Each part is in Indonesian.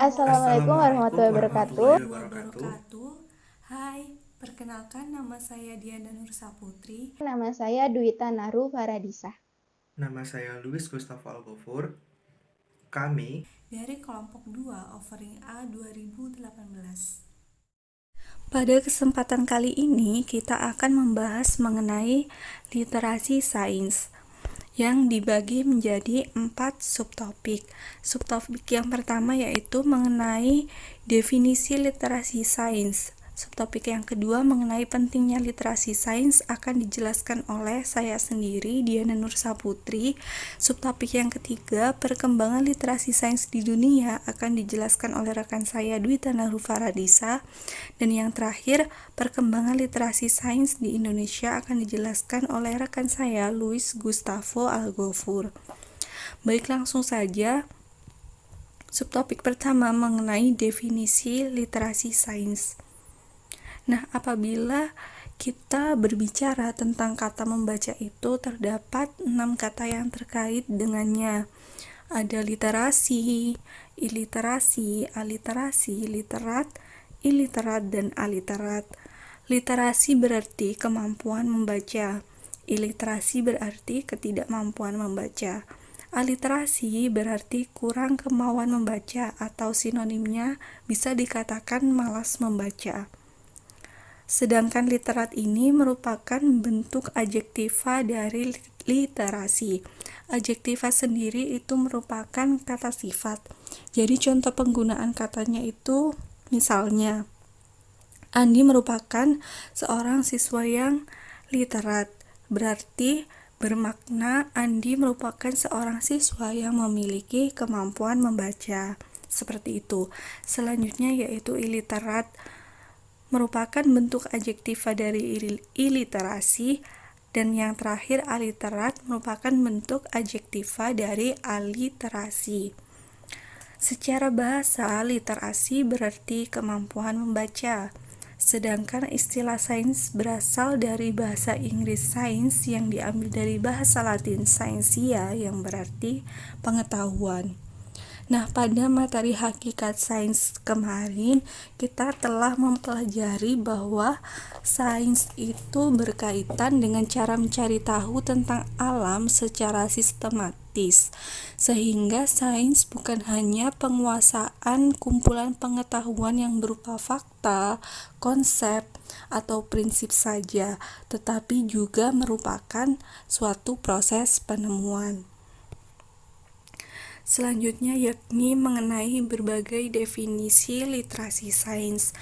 Assalamualaikum Assalamualaikum warahmatullahi wabarakatuh. warahmatullahi wabarakatuh. Hai, perkenalkan nama saya Diana Nur Saputri. Nama saya Dwita Naru Faradisa. Nama saya Luis Gustavo Algofur. Kami Dari kelompok 2 Offering A 2018. Pada kesempatan kali ini kita akan membahas mengenai literasi sains yang dibagi menjadi 4 subtopik. Subtopik yang pertama yaitu mengenai definisi literasi sains. Subtopik yang kedua mengenai pentingnya literasi sains akan dijelaskan oleh saya sendiri, Diana Nur Saputri. Subtopik yang ketiga, perkembangan literasi sains di dunia akan dijelaskan oleh rekan saya, Dwita Naru Faradisa. Dan yang terakhir, perkembangan literasi sains di Indonesia akan dijelaskan oleh rekan saya, Luis Gustavo Algofur. Baik, langsung saja. Subtopik pertama mengenai definisi literasi sains. Nah, apabila kita berbicara tentang kata membaca itu terdapat 6 kata yang terkait dengannya. Ada literasi, iliterasi, aliterasi, literat, iliterat, dan aliterat. Literasi berarti kemampuan membaca. Iliterasi berarti ketidakmampuan membaca. Aliterasi berarti kurang kemauan membaca atau sinonimnya bisa dikatakan malas membaca. Sedangkan literat ini merupakan bentuk adjektiva dari literasi. Adjektiva sendiri itu merupakan kata sifat. Jadi contoh penggunaan katanya itu misalnya, Andi merupakan seorang siswa yang literat. Berarti bermakna Andi merupakan seorang siswa yang memiliki kemampuan membaca. Seperti itu. Selanjutnya yaitu iliterat, merupakan bentuk adjektiva dari iliterasi, dan yang terakhir aliterat merupakan bentuk adjektiva dari aliterasi. Secara bahasa, literasi berarti kemampuan membaca, sedangkan istilah sains berasal dari bahasa Inggris science yang diambil dari bahasa Latin scientia yang berarti pengetahuan. Nah, pada materi hakikat sains kemarin, kita telah mempelajari bahwa sains itu berkaitan dengan cara mencari tahu tentang alam secara sistematis, sehingga sains bukan hanya penguasaan kumpulan pengetahuan yang berupa fakta, konsep, atau prinsip saja, tetapi juga merupakan suatu proses penemuan. Selanjutnya yakni mengenai berbagai definisi literasi sains.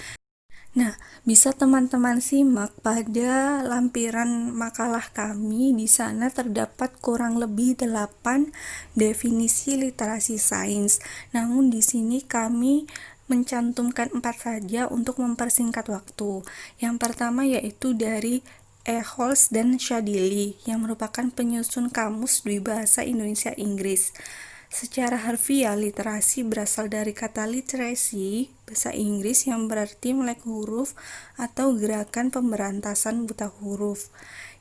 Nah, bisa teman-teman simak pada lampiran makalah kami. Di sana terdapat kurang lebih 8 definisi literasi sains. Namun di sini kami mencantumkan 4 saja untuk mempersingkat waktu. Yang pertama yaitu dari Echols dan Shadili yang merupakan penyusun kamus Dwibahasa Indonesia-Inggris. Secara harfiah, literasi berasal dari kata literacy, bahasa Inggris yang berarti melek huruf atau gerakan pemberantasan buta huruf.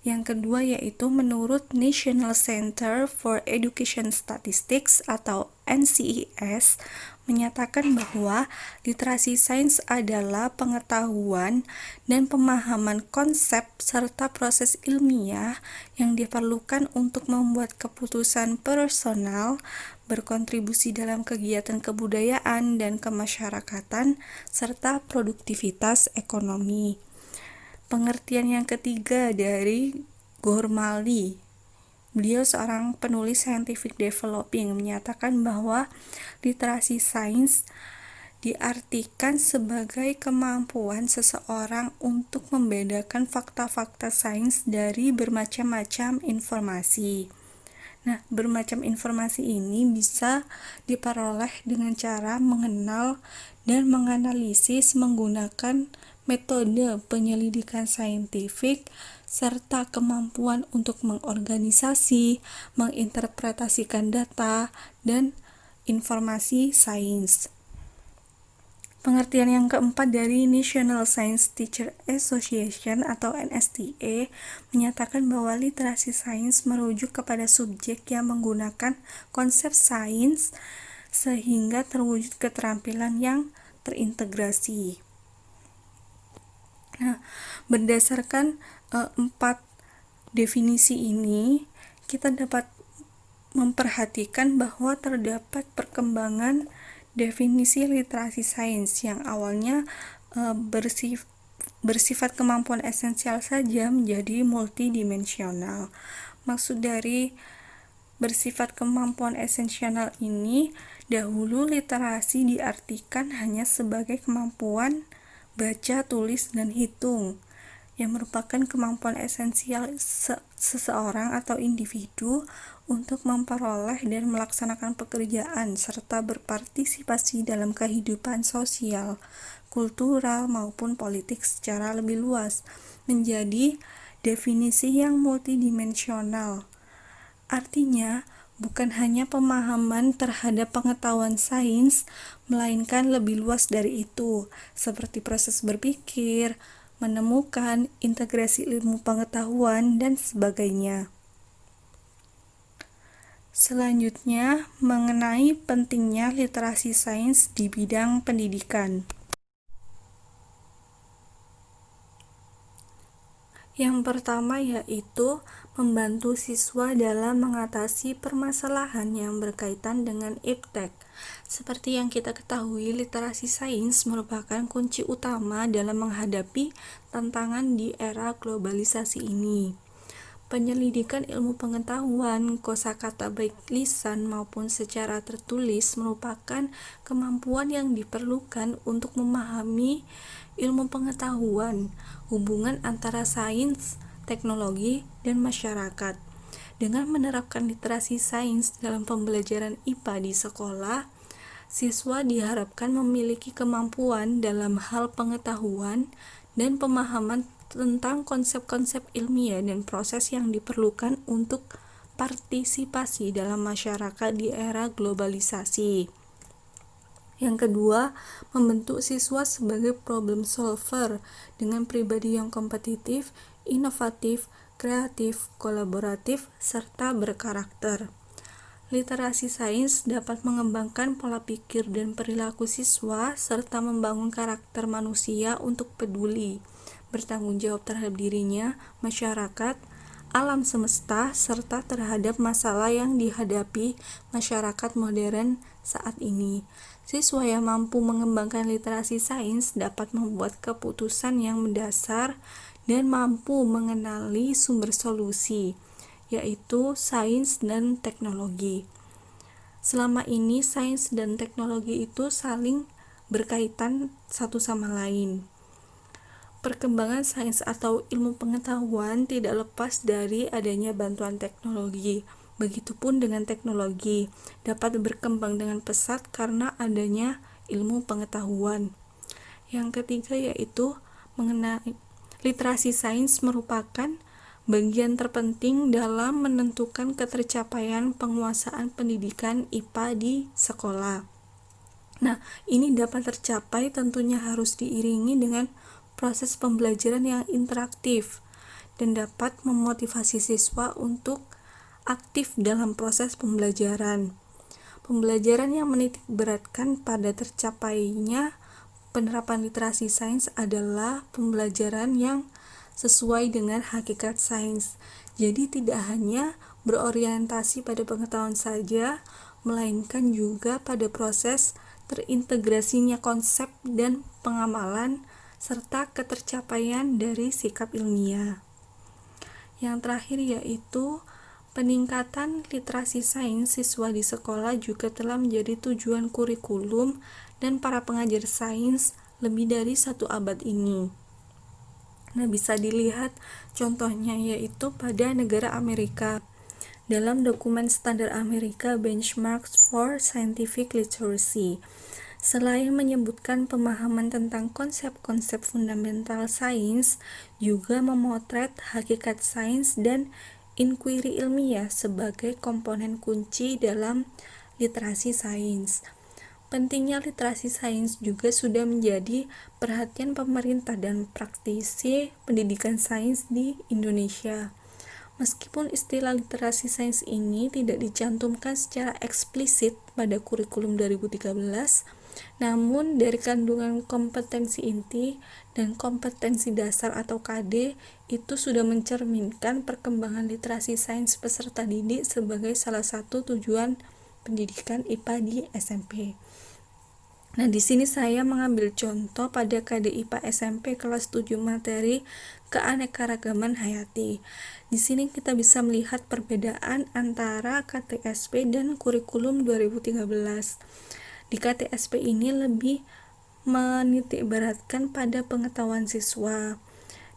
Yang kedua yaitu menurut National Center for Education Statistics atau NCES menyatakan bahwa literasi sains adalah pengetahuan dan pemahaman konsep serta proses ilmiah yang diperlukan untuk membuat keputusan personal, berkontribusi dalam kegiatan kebudayaan dan kemasyarakatan, serta produktivitas ekonomi. Pengertian yang ketiga dari Gormali, beliau seorang penulis scientific developing, menyatakan bahwa literasi sains diartikan sebagai kemampuan seseorang untuk membedakan fakta-fakta sains dari bermacam-macam informasi. Nah, bermacam informasi ini bisa diperoleh dengan cara mengenal dan menganalisis menggunakan metode penyelidikan saintifik serta kemampuan untuk mengorganisasi, menginterpretasikan data, dan informasi sains. Pengertian yang keempat dari National Science Teacher Association atau NSTA menyatakan bahwa literasi sains merujuk kepada subjek yang menggunakan konsep sains sehingga terwujud keterampilan yang terintegrasi. Nah, berdasarkan 4 definisi ini, kita dapat memperhatikan bahwa terdapat perkembangan definisi literasi sains yang awalnya bersifat kemampuan esensial saja menjadi multidimensional. Maksud dari bersifat kemampuan esensial ini, dahulu literasi diartikan hanya sebagai kemampuan baca, tulis, dan hitung, yang merupakan kemampuan esensial seseorang atau individu untuk memperoleh dan melaksanakan pekerjaan serta berpartisipasi dalam kehidupan sosial, kultural, maupun politik secara lebih luas, menjadi definisi yang multidimensional. Artinya, bukan hanya pemahaman terhadap pengetahuan sains, melainkan lebih luas dari itu, seperti proses berpikir, menemukan, integrasi ilmu pengetahuan, dan sebagainya. Selanjutnya, mengenai pentingnya literasi sains di bidang pendidikan. Yang pertama yaitu membantu siswa dalam mengatasi permasalahan yang berkaitan dengan iptek. Seperti yang kita ketahui, literasi sains merupakan kunci utama dalam menghadapi tantangan di era globalisasi ini. Penyelidikan ilmu pengetahuan, kosakata baik lisan maupun secara tertulis merupakan kemampuan yang diperlukan untuk memahami ilmu pengetahuan, hubungan antara sains, teknologi, dan masyarakat. Dengan menerapkan literasi sains dalam pembelajaran IPA di sekolah, siswa diharapkan memiliki kemampuan dalam hal pengetahuan dan pemahaman tentang konsep-konsep ilmiah dan proses yang diperlukan untuk partisipasi dalam masyarakat di era globalisasi. Yang kedua, membentuk siswa sebagai problem solver dengan pribadi yang kompetitif, inovatif, kreatif, kolaboratif, serta berkarakter. Literasi sains dapat mengembangkan pola pikir dan perilaku siswa serta membangun karakter manusia untuk peduli, bertanggung jawab terhadap dirinya, masyarakat, alam semesta, serta terhadap masalah yang dihadapi masyarakat modern saat ini. Siswa yang mampu mengembangkan literasi sains dapat membuat keputusan yang mendasar dan mampu mengenali sumber solusi, yaitu sains dan teknologi. Selama ini, sains dan teknologi itu saling berkaitan satu sama lain. Perkembangan sains atau ilmu pengetahuan tidak lepas dari adanya bantuan teknologi. Begitupun dengan teknologi dapat berkembang dengan pesat karena adanya ilmu pengetahuan. Yang ketiga yaitu mengenai literasi sains merupakan bagian terpenting dalam menentukan ketercapaian penguasaan pendidikan IPA di sekolah. Nah, ini dapat tercapai tentunya harus diiringi dengan proses pembelajaran yang interaktif dan dapat memotivasi siswa untuk aktif dalam proses pembelajaran. Pembelajaran yang menitik beratkan pada tercapainya penerapan literasi sains adalah pembelajaran yang sesuai dengan hakikat sains. Jadi tidak hanya berorientasi pada pengetahuan saja, melainkan juga pada proses terintegrasinya konsep dan pengamalan serta ketercapaian dari sikap ilmiah. Yang terakhir yaitu peningkatan literasi sains siswa di sekolah juga telah menjadi tujuan kurikulum dan para pengajar sains lebih dari 1 abad ini. Nah, bisa dilihat contohnya yaitu pada negara Amerika. Dalam dokumen standar Amerika Benchmarks for Scientific Literacy, selain menyebutkan pemahaman tentang konsep-konsep fundamental sains, juga memotret hakikat sains dan inquiry ilmiah sebagai komponen kunci dalam literasi sains. Pentingnya literasi sains juga sudah menjadi perhatian pemerintah dan praktisi pendidikan sains di Indonesia. Meskipun istilah literasi sains ini tidak dicantumkan secara eksplisit pada kurikulum 2013, namun dari kandungan kompetensi inti dan kompetensi dasar atau KD itu sudah mencerminkan perkembangan literasi sains peserta didik sebagai salah satu tujuan pendidikan IPA di SMP. Nah, di sini saya mengambil contoh pada KD IPA SMP kelas 7 materi keanekaragaman hayati. Di sini kita bisa melihat perbedaan antara KTSP dan kurikulum 2013. Di KTSP ini lebih menitikberatkan pada pengetahuan siswa.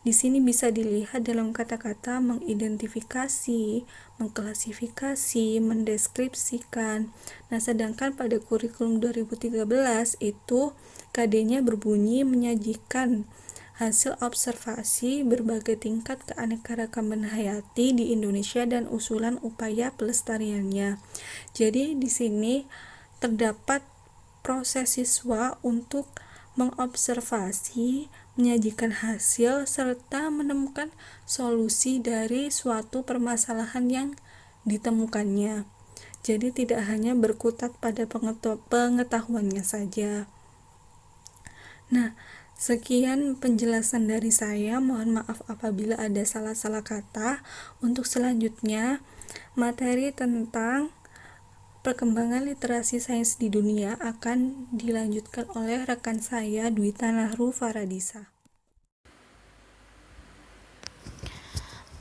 Di sini bisa dilihat dalam kata-kata mengidentifikasi, mengklasifikasi, mendeskripsikan. Nah, sedangkan pada kurikulum 2013 itu KD-nya berbunyi menyajikan hasil observasi berbagai tingkat keanekaragaman hayati di Indonesia dan usulan upaya pelestariannya. Jadi di sini terdapat proses siswa untuk mengobservasi, menyajikan hasil, serta menemukan solusi dari suatu permasalahan yang ditemukannya. Jadi tidak hanya berkutat pada pengetahuannya saja. Nah, sekian penjelasan dari saya. Mohon maaf apabila ada salah-salah kata. Untuk selanjutnya, materi tentang perkembangan literasi sains di dunia akan dilanjutkan oleh rekan saya Dwita Nahru Faradisa.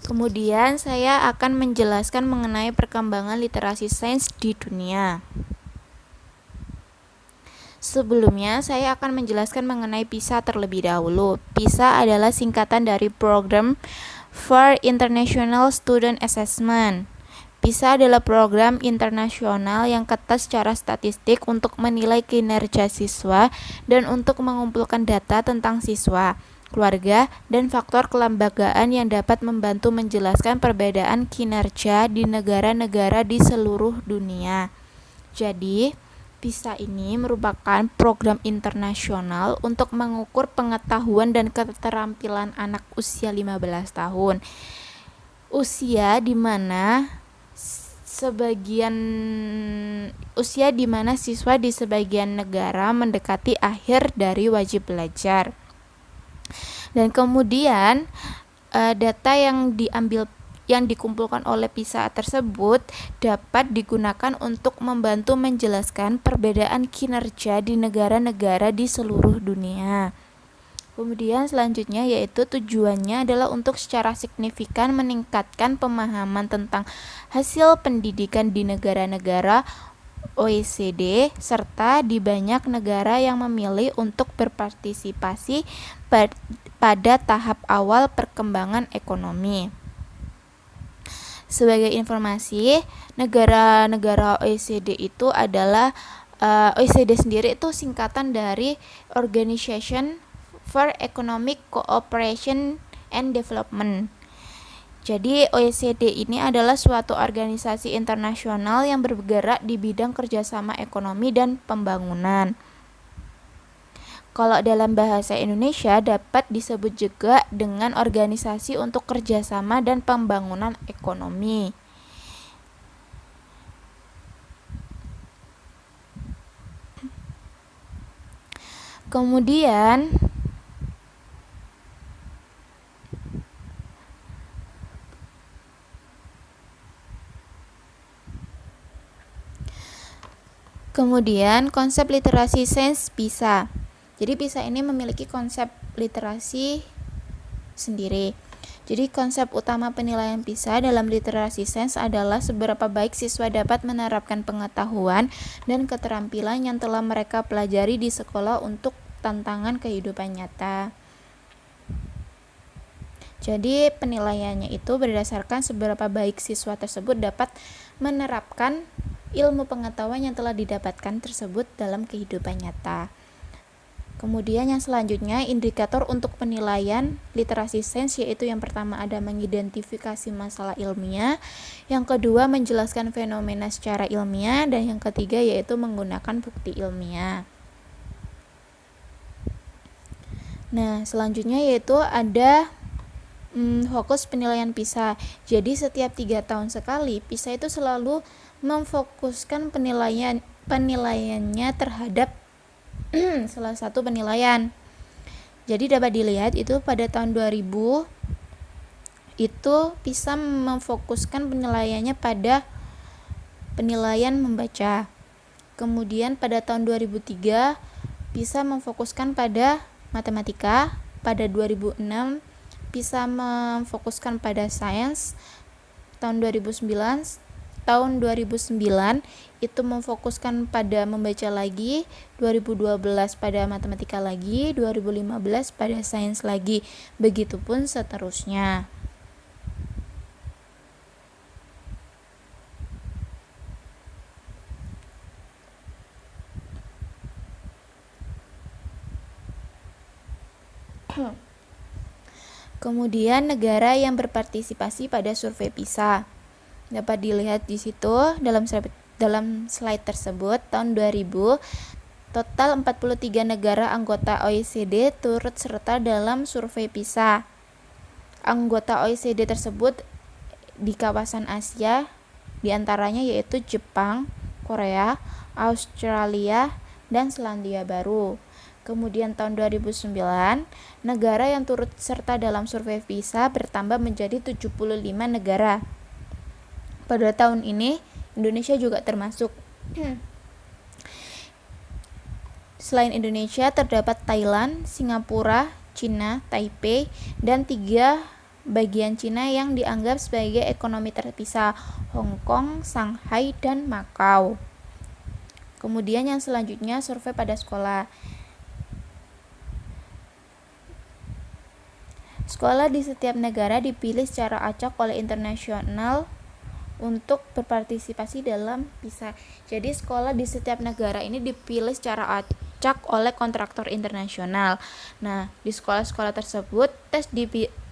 Kemudian saya akan menjelaskan mengenai perkembangan literasi sains di dunia. Sebelumnya, saya akan menjelaskan mengenai PISA terlebih dahulu. PISA adalah singkatan dari Program for International Student Assessment. PISA adalah program internasional yang ketat secara statistik untuk menilai kinerja siswa dan untuk mengumpulkan data tentang siswa, keluarga, dan faktor kelembagaan yang dapat membantu menjelaskan perbedaan kinerja di negara-negara di seluruh dunia. Jadi, PISA ini merupakan program internasional untuk mengukur pengetahuan dan keterampilan anak usia 15 tahun. Usia di mana siswa di sebagian negara mendekati akhir dari wajib belajar. Dan kemudian data yang dikumpulkan oleh PISA tersebut dapat digunakan untuk membantu menjelaskan perbedaan kinerja di negara-negara di seluruh dunia. Kemudian selanjutnya yaitu tujuannya adalah untuk secara signifikan meningkatkan pemahaman tentang hasil pendidikan di negara-negara OECD serta di banyak negara yang memilih untuk berpartisipasi pada tahap awal perkembangan ekonomi. Sebagai informasi, negara-negara OECD itu adalah OECD sendiri itu singkatan dari Organization for Economic Cooperation and Development. Jadi OECD ini adalah suatu organisasi internasional yang bergerak di bidang kerjasama ekonomi dan pembangunan. Kalau dalam bahasa Indonesia dapat disebut juga dengan organisasi untuk kerjasama dan pembangunan ekonomi. Kemudian konsep literasi sains PISA. Jadi PISA ini memiliki konsep literasi sendiri. Jadi konsep utama penilaian PISA dalam literasi sains adalah seberapa baik siswa dapat menerapkan pengetahuan dan keterampilan yang telah mereka pelajari di sekolah untuk tantangan kehidupan nyata. Jadi penilaiannya itu berdasarkan seberapa baik siswa tersebut dapat menerapkan ilmu pengetahuan yang telah didapatkan tersebut dalam kehidupan nyata. Kemudian yang selanjutnya indikator untuk penilaian literasi sains yaitu yang pertama ada mengidentifikasi masalah ilmiah, yang kedua menjelaskan fenomena secara ilmiah, dan yang ketiga yaitu menggunakan bukti ilmiah. Nah, selanjutnya yaitu ada fokus penilaian PISA. Jadi setiap 3 tahun sekali, PISA itu selalu memfokuskan penilaiannya terhadap salah satu penilaian. Jadi dapat dilihat itu pada tahun 2000 itu PISA memfokuskan penilaiannya pada penilaian membaca. Kemudian pada tahun 2003 PISA memfokuskan pada matematika. Pada 2006 PISA memfokuskan pada sains. Tahun 2009 itu memfokuskan pada membaca lagi, 2012 pada matematika lagi, 2015 pada sains lagi. Begitupun seterusnya. Kemudian negara yang berpartisipasi pada survei PISA. Dapat dilihat di situ dalam slide tersebut tahun 2000 total 43 negara anggota OECD turut serta dalam survei PISA. Anggota OECD tersebut di kawasan Asia diantaranya yaitu Jepang, Korea, Australia, dan Selandia Baru. Kemudian tahun 2009, negara yang turut serta dalam survei PISA bertambah menjadi 75 negara. Pada tahun ini, Indonesia juga termasuk. Selain Indonesia, terdapat Thailand, Singapura, Cina, Taipei, dan 3 bagian Cina yang dianggap sebagai ekonomi terpisah, Hong Kong, Shanghai, dan Makau. Kemudian yang selanjutnya, survei pada sekolah. Sekolah di setiap negara dipilih secara acak oleh internasional untuk berpartisipasi dalam PISA. Jadi sekolah di setiap negara ini dipilih secara acak oleh kontraktor internasional. Nah, di sekolah-sekolah tersebut tes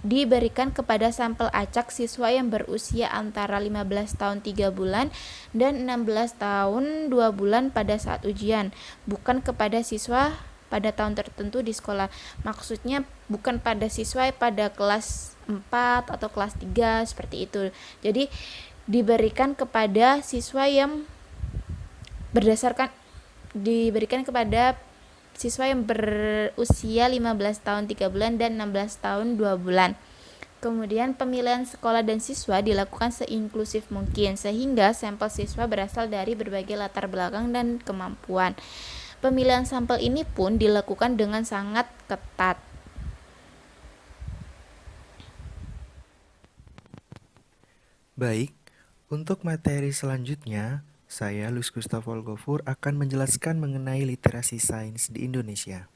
diberikan kepada sampel acak siswa yang berusia antara 15 tahun 3 bulan dan 16 tahun 2 bulan pada saat ujian, bukan kepada siswa pada tahun tertentu di sekolah. Maksudnya bukan pada siswa pada kelas 4 atau kelas 3 seperti itu. Jadi diberikan kepada siswa yang kepada siswa yang berusia 15 tahun 3 bulan dan 16 tahun 2 bulan. Kemudian pemilihan sekolah dan siswa dilakukan seinklusif mungkin sehingga sampel siswa berasal dari berbagai latar belakang dan kemampuan. Pemilihan sampel ini pun dilakukan dengan sangat ketat. Baik, untuk materi selanjutnya, saya Luis Gustavo Algofur akan menjelaskan mengenai literasi sains di Indonesia.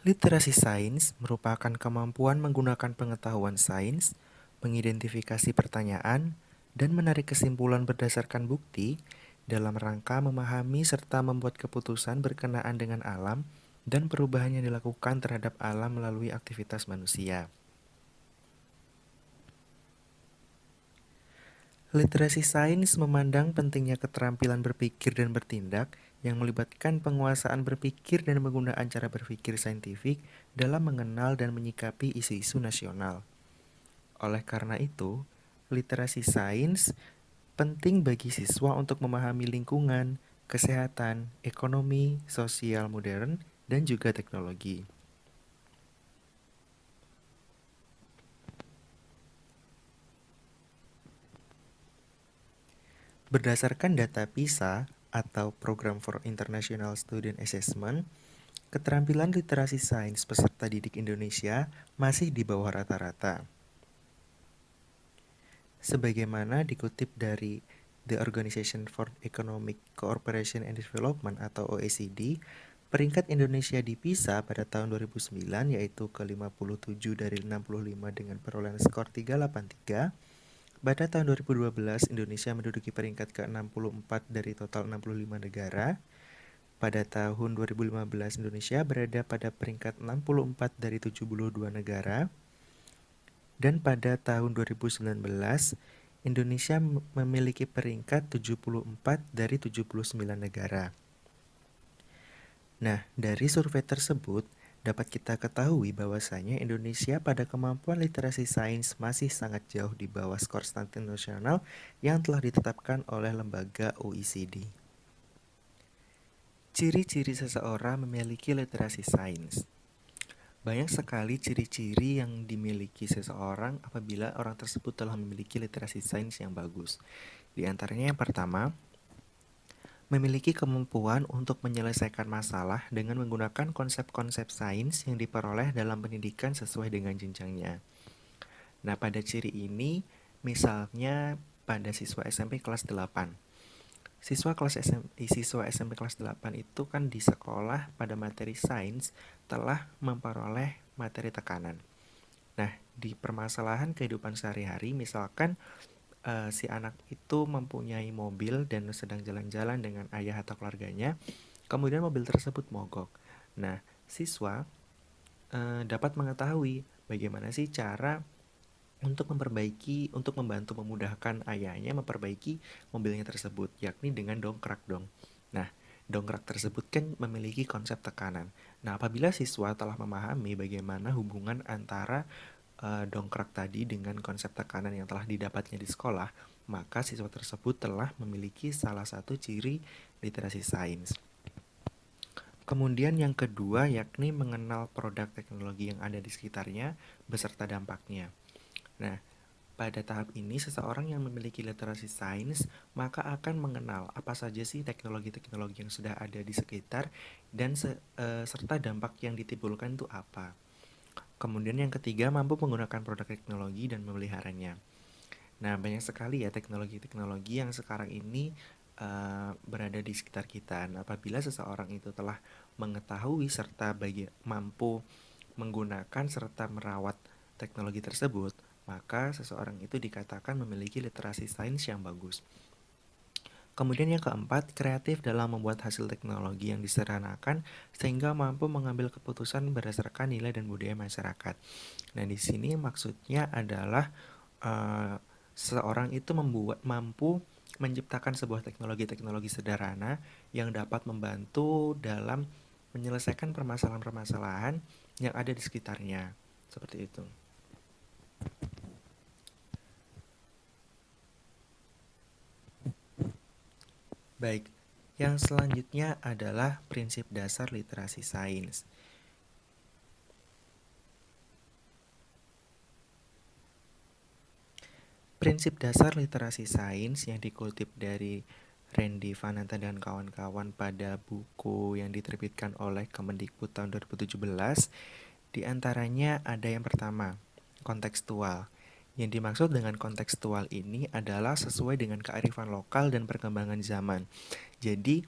Literasi sains merupakan kemampuan menggunakan pengetahuan sains, mengidentifikasi pertanyaan, dan menarik kesimpulan berdasarkan bukti dalam rangka memahami serta membuat keputusan berkenaan dengan alam dan perubahan yang dilakukan terhadap alam melalui aktivitas manusia. Literasi sains memandang pentingnya keterampilan berpikir dan bertindak yang melibatkan penguasaan berpikir dan penggunaan cara berpikir saintifik dalam mengenal dan menyikapi isu-isu nasional. Oleh karena itu, literasi sains penting bagi siswa untuk memahami lingkungan, kesehatan, ekonomi, sosial modern, dan juga teknologi. Berdasarkan data PISA atau Program for International Student Assessment, keterampilan literasi sains peserta didik Indonesia masih di bawah rata-rata. Sebagaimana dikutip dari The Organization for Economic Cooperation and Development atau OECD, peringkat Indonesia di PISA pada tahun 2009 yaitu ke-57 dari 65 dengan perolehan skor 383. Pada tahun 2012, Indonesia menduduki peringkat ke-64 dari total 65 negara. Pada tahun 2015, Indonesia berada pada peringkat 64 dari 72 negara. Dan pada tahun 2019, Indonesia memiliki peringkat 74 dari 79 negara. Nah, dari survei tersebut dapat kita ketahui bahwasanya Indonesia pada kemampuan literasi sains masih sangat jauh di bawah skor standar nasional yang telah ditetapkan oleh lembaga OECD. Ciri-ciri seseorang memiliki literasi sains. Banyak sekali ciri-ciri yang dimiliki seseorang apabila orang tersebut telah memiliki literasi sains yang bagus. Di antaranya yang pertama, memiliki kemampuan untuk menyelesaikan masalah dengan menggunakan konsep-konsep sains yang diperoleh dalam pendidikan sesuai dengan jenjangnya. Nah, pada ciri ini, misalnya pada siswa SMP kelas 8. Siswa SMP kelas 8 itu kan di sekolah pada materi sains telah memperoleh materi tekanan. Nah, di permasalahan kehidupan sehari-hari, misalkan si anak itu mempunyai mobil dan sedang jalan-jalan dengan ayah atau keluarganya, kemudian mobil tersebut mogok. Nah, siswa dapat mengetahui bagaimana sih cara untuk membantu memudahkan ayahnya memperbaiki mobilnya tersebut, yakni dengan dongkrak dong. Nah, dongkrak tersebut kan memiliki konsep tekanan. Nah, apabila siswa telah memahami bagaimana hubungan antara dongkrak tadi dengan konsep tekanan yang telah didapatnya di sekolah, maka siswa tersebut telah memiliki salah satu ciri literasi sains. Kemudian yang kedua yakni mengenal produk teknologi yang ada di sekitarnya beserta dampaknya. Nah, pada tahap ini seseorang yang memiliki literasi sains maka akan mengenal apa saja sih teknologi-teknologi yang sudah ada di sekitar dan serta dampak yang ditimbulkan itu apa. Kemudian yang ketiga, mampu menggunakan produk teknologi dan memeliharanya. Nah, banyak sekali ya teknologi-teknologi yang sekarang ini berada di sekitar kita. Nah, apabila seseorang itu telah mengetahui serta mampu menggunakan serta merawat teknologi tersebut, maka seseorang itu dikatakan memiliki literasi sains yang bagus. Kemudian yang keempat, kreatif dalam membuat hasil teknologi yang disederhanakan sehingga mampu mengambil keputusan berdasarkan nilai dan budaya masyarakat. Nah, di sini maksudnya adalah seseorang itu mampu menciptakan sebuah teknologi-teknologi sederhana yang dapat membantu dalam menyelesaikan permasalahan-permasalahan yang ada di sekitarnya. Seperti itu. Baik, yang selanjutnya adalah prinsip dasar literasi sains. Prinsip dasar literasi sains yang dikutip dari Randy Vananta dan kawan-kawan pada buku yang diterbitkan oleh Kemendikbud tahun 2017, diantaranya ada yang pertama, kontekstual. Yang dimaksud dengan kontekstual ini adalah sesuai dengan kearifan lokal dan perkembangan zaman. Jadi,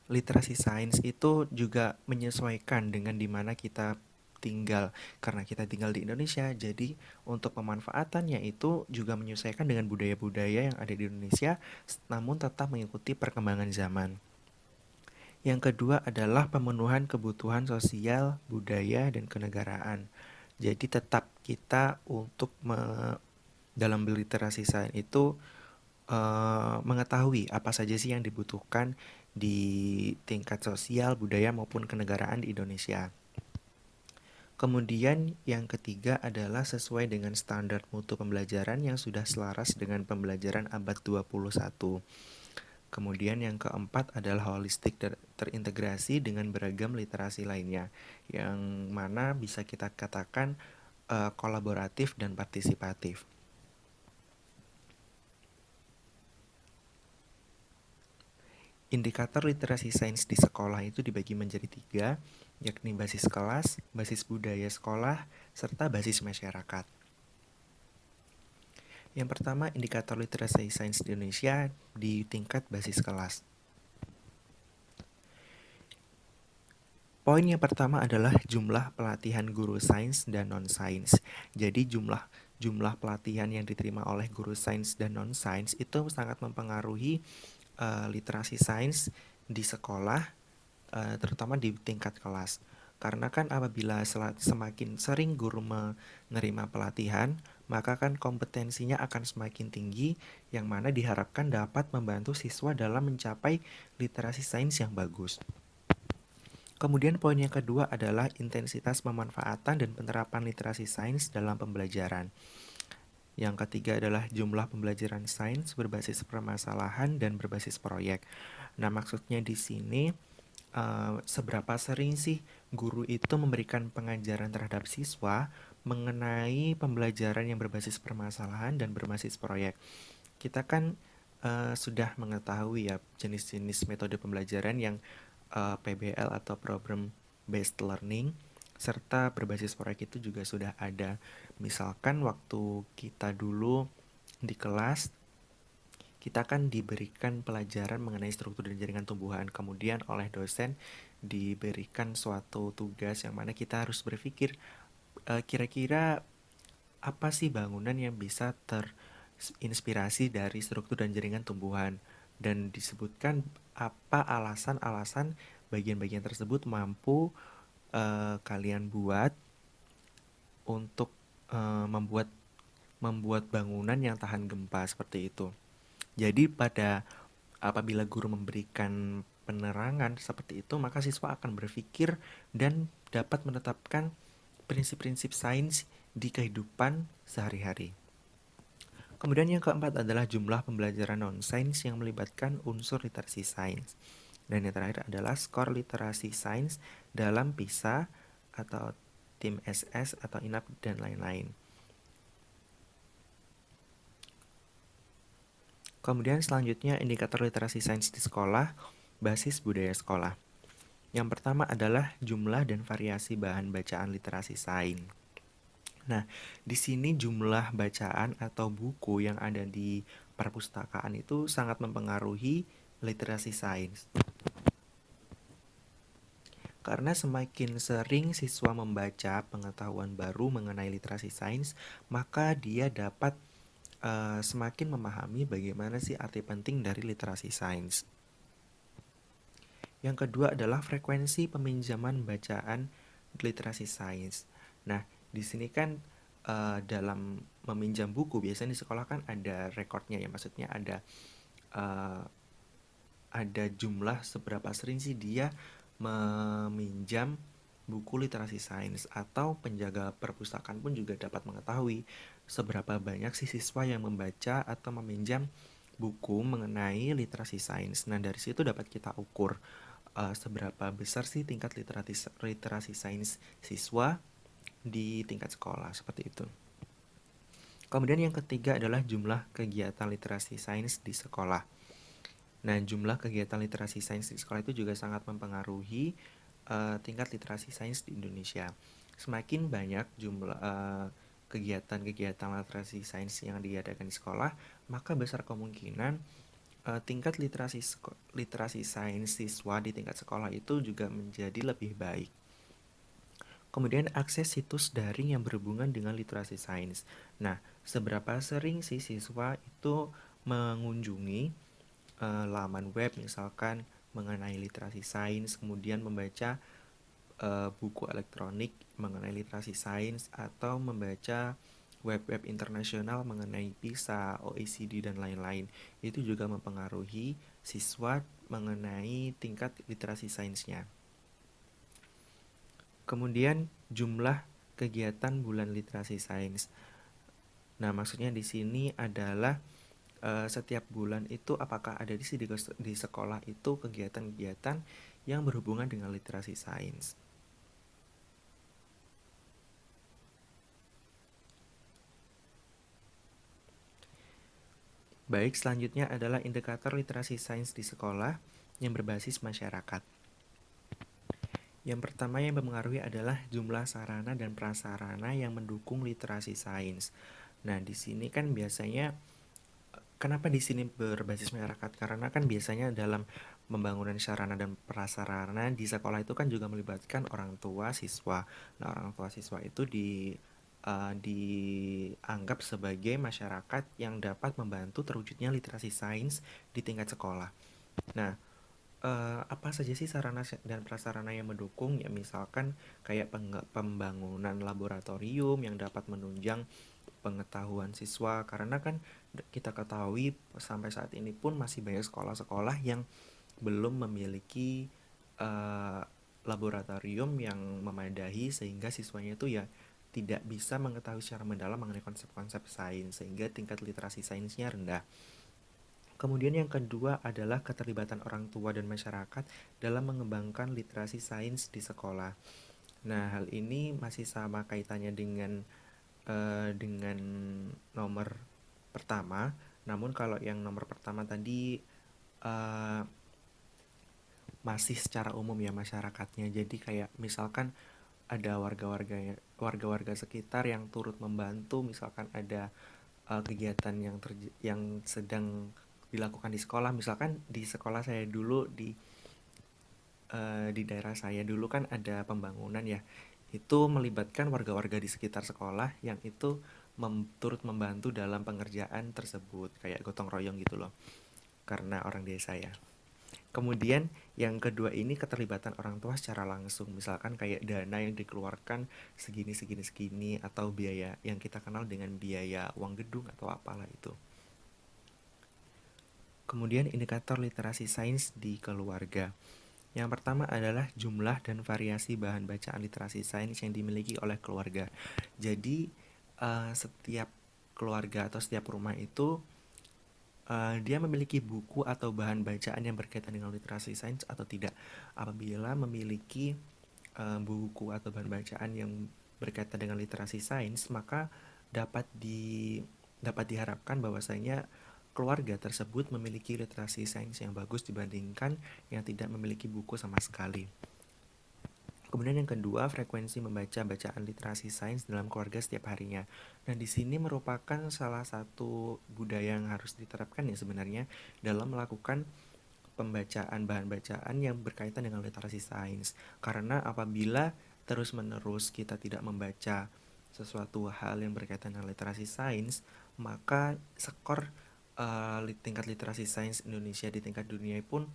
literasi sains itu juga menyesuaikan dengan di mana kita tinggal. Karena kita tinggal di Indonesia, jadi untuk pemanfaatannya itu juga menyesuaikan dengan budaya-budaya yang ada di Indonesia, namun tetap mengikuti perkembangan zaman. Yang kedua adalah pemenuhan kebutuhan sosial, budaya, dan kenegaraan. Jadi tetap kita untuk dalam literasi sains itu mengetahui apa saja sih yang dibutuhkan di tingkat sosial, budaya, maupun kenegaraan di Indonesia. Kemudian yang ketiga adalah sesuai dengan standar mutu pembelajaran yang sudah selaras dengan pembelajaran abad 21. Kemudian yang keempat adalah holistik terintegrasi dengan beragam literasi lainnya, yang mana bisa kita katakan kolaboratif dan partisipatif. Indikator literasi sains di sekolah itu dibagi menjadi 3, yakni basis kelas, basis budaya sekolah, serta basis masyarakat. Yang pertama, indikator literasi sains di Indonesia di tingkat basis kelas. Poin yang pertama adalah jumlah pelatihan guru sains dan non-sains. Jadi jumlah pelatihan yang diterima oleh guru sains dan non-sains itu sangat mempengaruhi literasi sains di sekolah, terutama di tingkat kelas. Karena kan apabila semakin sering guru menerima pelatihan, maka kan kompetensinya akan semakin tinggi, yang mana diharapkan dapat membantu siswa dalam mencapai literasi sains yang bagus. Kemudian poin yang kedua adalah intensitas pemanfaatan dan penerapan literasi sains dalam pembelajaran. Yang ketiga adalah jumlah pembelajaran sains berbasis permasalahan dan berbasis proyek. Nah, maksudnya di sini seberapa sering sih guru itu memberikan pengajaran terhadap siswa mengenai pembelajaran yang berbasis permasalahan dan berbasis proyek. Kita kan sudah mengetahui ya jenis-jenis metode pembelajaran yang PBL atau Program Based Learning serta berbasis proyek itu juga sudah ada. Misalkan waktu kita dulu di kelas kita kan diberikan pelajaran mengenai struktur dan jaringan tumbuhan, kemudian oleh dosen diberikan suatu tugas yang mana kita harus berpikir kira-kira apa sih bangunan yang bisa terinspirasi dari struktur dan jaringan tumbuhan, dan disebutkan apa alasan-alasan bagian-bagian tersebut mampu kalian buat untuk membuat bangunan yang tahan gempa seperti itu. Jadi apabila guru memberikan penerangan seperti itu, maka siswa akan berpikir dan dapat menetapkan prinsip-prinsip sains di kehidupan sehari-hari. Kemudian yang keempat adalah jumlah pembelajaran non-sains yang melibatkan unsur literasi sains. Dan yang terakhir adalah skor literasi sains dalam PISA atau tim SS atau INAP dan lain-lain. Kemudian selanjutnya indikator literasi sains di sekolah, basis budaya sekolah. Yang pertama adalah jumlah dan variasi bahan bacaan literasi sains. Nah, di sini jumlah bacaan atau buku yang ada di perpustakaan itu sangat mempengaruhi literasi sains. Karena semakin sering siswa membaca pengetahuan baru mengenai literasi sains, maka dia dapat semakin memahami bagaimana sih arti penting dari literasi sains. Yang kedua adalah frekuensi peminjaman bacaan literasi sains. Nah, di sini kan dalam meminjam buku biasanya di sekolah kan ada rekornya ya, maksudnya ada jumlah seberapa sering sih dia meminjam buku literasi sains, atau penjaga perpustakaan pun juga dapat mengetahui seberapa banyak sih siswa yang membaca atau meminjam buku mengenai literasi sains. Nah, dari situ dapat kita ukur seberapa besar sih tingkat literasi sains siswa di tingkat sekolah, seperti itu. Kemudian yang ketiga adalah jumlah kegiatan literasi sains di sekolah. Nah, jumlah kegiatan literasi sains di sekolah itu juga sangat mempengaruhi tingkat literasi sains di Indonesia. Semakin banyak jumlah kegiatan-kegiatan literasi sains yang diadakan di sekolah, maka besar kemungkinan tingkat literasi sains siswa di tingkat sekolah itu juga menjadi lebih baik. Kemudian akses situs daring yang berhubungan dengan literasi sains. Nah, seberapa sering sih siswa itu mengunjungi laman web misalkan mengenai literasi sains, kemudian membaca buku elektronik mengenai literasi sains, atau membaca web-web internasional mengenai PISA, OECD, dan lain-lain. Itu juga mempengaruhi siswa mengenai tingkat literasi sainsnya. Kemudian jumlah kegiatan bulan literasi sains. Nah, maksudnya di sini adalah setiap bulan itu apakah ada di sekolah itu kegiatan-kegiatan yang berhubungan dengan literasi sains. Baik, selanjutnya adalah indikator literasi sains di sekolah yang berbasis masyarakat. Yang pertama yang mempengaruhi adalah jumlah sarana dan prasarana yang mendukung literasi sains. Nah, di sini kan biasanya kenapa di sini berbasis masyarakat? Karena kan biasanya dalam pembangunan sarana dan prasarana di sekolah itu kan juga melibatkan orang tua siswa. Nah, orang tua siswa itu dianggap sebagai masyarakat yang dapat membantu terwujudnya literasi sains di tingkat sekolah. Nah, apa saja sih sarana dan prasarana yang mendukung? Ya, misalkan kayak pembangunan laboratorium yang dapat menunjang pengetahuan siswa, karena kan kita ketahui sampai saat ini pun masih banyak sekolah-sekolah yang belum memiliki laboratorium yang memadai sehingga siswanya itu ya tidak bisa mengetahui secara mendalam mengenai konsep-konsep sains sehingga tingkat literasi sainsnya rendah. Kemudian yang kedua adalah keterlibatan orang tua dan masyarakat dalam mengembangkan literasi sains di sekolah. Nah, hal ini masih sama kaitannya dengan nomor pertama. Namun kalau yang nomor pertama tadi eh, masih secara umum ya masyarakatnya. Jadi kayak misalkan ada warga-warga sekitar yang turut membantu, misalkan ada kegiatan yang sedang dilakukan di sekolah. Misalkan di sekolah saya dulu di daerah saya dulu kan ada pembangunan ya. Itu melibatkan warga-warga di sekitar sekolah yang itu turut membantu dalam pengerjaan tersebut, kayak gotong royong gitu loh. Karena orang desa ya. Kemudian yang kedua ini keterlibatan orang tua secara langsung, misalkan kayak dana yang dikeluarkan segini atau biaya yang kita kenal dengan biaya uang gedung atau apalah itu. Kemudian indikator literasi sains di keluarga. Yang pertama adalah jumlah dan variasi bahan bacaan literasi sains yang dimiliki oleh keluarga. Jadi setiap keluarga atau setiap rumah itu dia memiliki buku atau bahan bacaan yang berkaitan dengan literasi sains atau tidak. Apabila memiliki buku atau bahan bacaan yang berkaitan dengan literasi sains, maka dapat diharapkan bahwasanya keluarga tersebut memiliki literasi sains yang bagus dibandingkan yang tidak memiliki buku sama sekali. Kemudian yang kedua, frekuensi membaca bacaan literasi sains dalam keluarga setiap harinya. Nah, di sini merupakan salah satu budaya yang harus diterapkan ya sebenarnya dalam melakukan pembacaan bahan bacaan yang berkaitan dengan literasi sains. Karena apabila terus-menerus kita tidak membaca sesuatu hal yang berkaitan dengan literasi sains, maka skor tingkat literasi sains Indonesia di tingkat dunia pun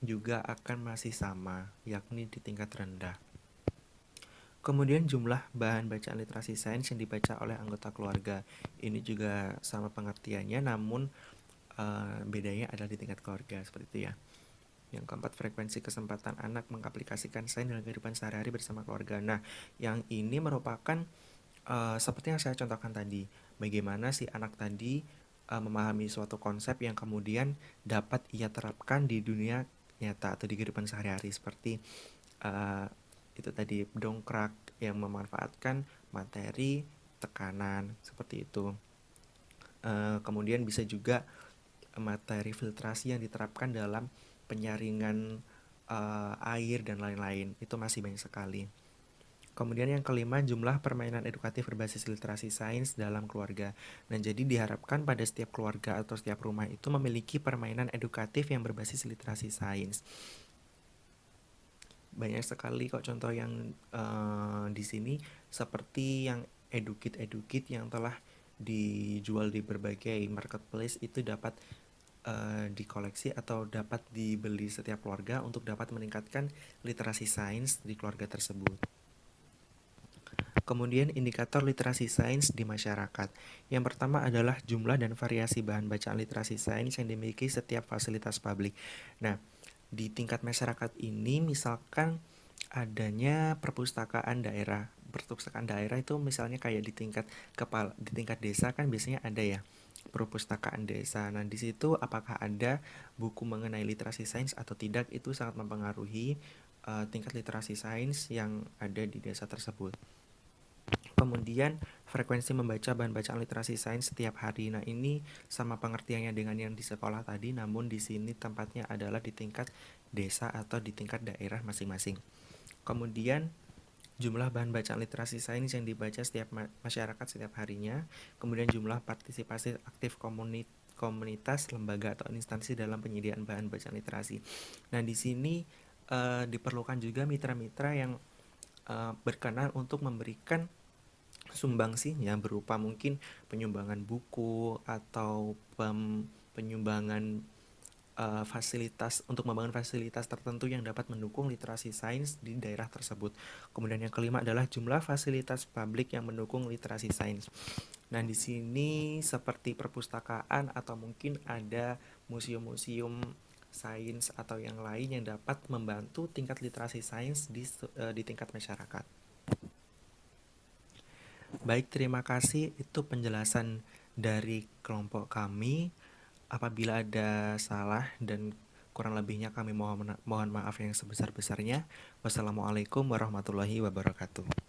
juga akan masih sama, yakni di tingkat rendah. Kemudian jumlah bahan bacaan literasi sains yang dibaca oleh anggota keluarga. Ini juga sama pengertiannya, namun bedanya adalah di tingkat keluarga, seperti itu ya. Yang keempat, frekuensi kesempatan anak mengaplikasikan sains dalam kehidupan sehari-hari bersama keluarga. Nah, yang ini merupakan seperti yang saya contohkan tadi, bagaimana si anak tadi memahami suatu konsep yang kemudian dapat ia terapkan di dunia nyata atau di kehidupan sehari-hari, seperti itu tadi dongkrak yang memanfaatkan materi tekanan seperti itu. Kemudian bisa juga materi filtrasi yang diterapkan dalam penyaringan air dan lain-lain, itu masih banyak sekali. Kemudian yang kelima, jumlah permainan edukatif berbasis literasi sains dalam keluarga. Nah, jadi diharapkan pada setiap keluarga atau setiap rumah itu memiliki permainan edukatif yang berbasis literasi sains. Banyak sekali kok contoh yang di sini, seperti yang edukit yang telah dijual di berbagai marketplace itu dapat dikoleksi atau dapat dibeli setiap keluarga untuk dapat meningkatkan literasi sains di keluarga tersebut. Kemudian indikator literasi sains di masyarakat. Yang pertama adalah jumlah dan variasi bahan bacaan literasi sains yang dimiliki setiap fasilitas publik. Nah, di tingkat masyarakat ini misalkan adanya perpustakaan daerah. Perpustakaan daerah itu misalnya kayak di tingkat desa kan biasanya ada ya perpustakaan desa. Nah, di situ apakah ada buku mengenai literasi sains atau tidak, itu sangat mempengaruhi tingkat literasi sains yang ada di desa tersebut. Kemudian frekuensi membaca bahan bacaan literasi sains setiap hari. Nah, ini sama pengertiannya dengan yang di sekolah tadi, namun di sini tempatnya adalah di tingkat desa atau di tingkat daerah masing-masing. Kemudian jumlah bahan bacaan literasi sains yang dibaca setiap masyarakat setiap harinya. Kemudian jumlah partisipasi aktif komunitas, lembaga atau instansi dalam penyediaan bahan bacaan literasi. Nah, di sini diperlukan juga mitra-mitra yang berkenan untuk memberikan sumbangsinya berupa mungkin penyumbangan buku atau penyumbangan fasilitas untuk membangun fasilitas tertentu yang dapat mendukung literasi sains di daerah tersebut. Kemudian yang kelima adalah jumlah fasilitas publik yang mendukung literasi sains. Nah, di sini seperti perpustakaan atau mungkin ada museum-museum sains atau yang lain yang dapat membantu tingkat literasi sains di tingkat masyarakat. Baik, terima kasih. Itu penjelasan dari kelompok kami. Apabila ada salah dan kurang lebihnya kami mohon maaf yang sebesar-besarnya. Wassalamualaikum warahmatullahi wabarakatuh.